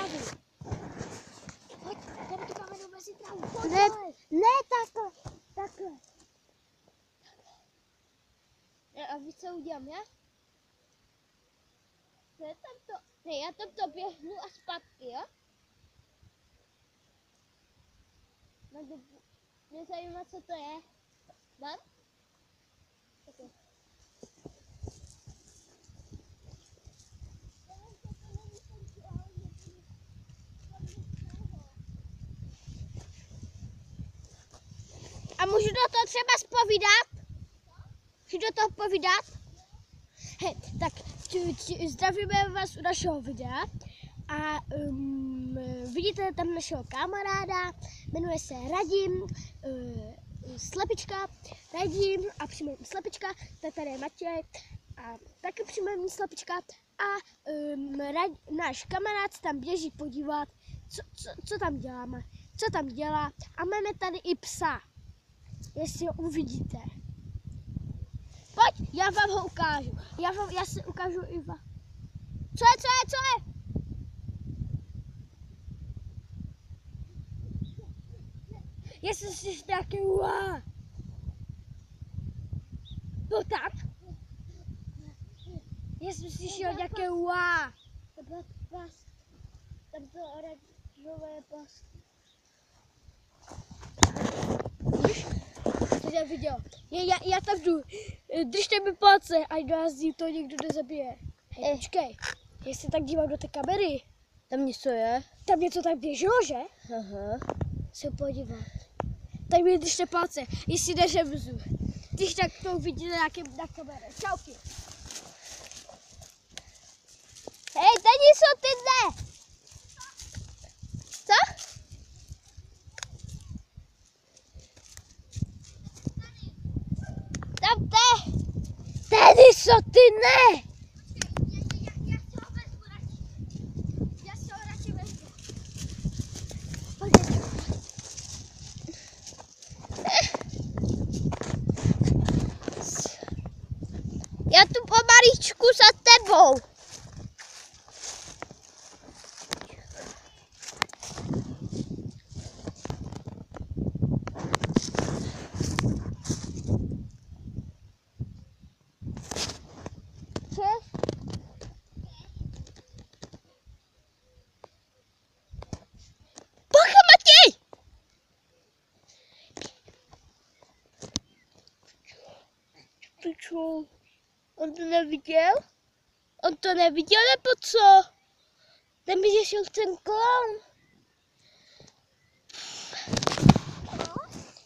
tady. Pojď, jdeme tu kameru mezi trávu. Ne, takhle. A víš, co udělám, já? Ne, já tam to běhnu a zpátky, jo? Mě zajímá, co to je. Dám? Okay. A můžu do toho třeba zpovídat? Můžu do toho povídat? Hej, tak zdravíme vás u našeho videa a vidíte tam našeho kamaráda, jmenuje se Radim, Slepička, Radim a příjmení Slepička, tady je Matěj a taky příjmení Slepička a náš kamarád se tam běží podívat, co tam děláme, co tam dělá a máme tady i psa, jestli ho uvidíte. Pojď, já vám ho ukážu. Já si ukážu i vám. Co je? Jestli jsi nějaký uá. No tam. Jestli jsi šel nějaký uá. To byl pas. Tam to oranžové pas. Jsi viděl. Já tam jdu. Držte mi palce, ať nás to někdo nezabije. Hej, počkej. Jestli tak dívám do té kamery. Tam něco je? Tam něco tak běželo, že? Aha. Se podívat. Tak mi držte palce, jestli neřemzu. Když tak to uvidíte na kameře. Čauky. Hej, tady jsou ty ne! Co? Tam tady jsou ty ne! Já si ho radši vezmu. Já tu pomaličku za tebou. Bacha, Matěj! Piču. On to neviděl? On to neviděl, nebo co? Tam běžel ten klaun.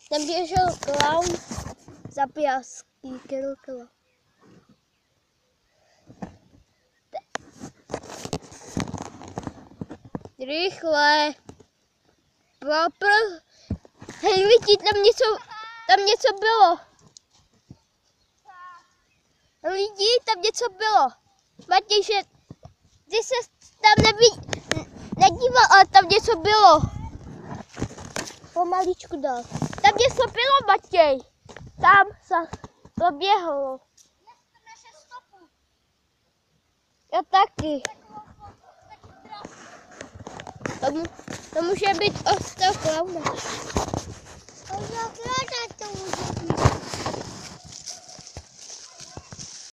Tam běžel klaun za pijaský kilokilo. Rychle. Hej, vidíte, tam něco bylo. Lidi, tam něco bylo. Matěj, že ty se tam nedíval, ale tam něco bylo. Pomaličku dal. Tam něco bylo, Matěj. Tam se to běhlo. Já taky. To může být od toho klauna. To může být.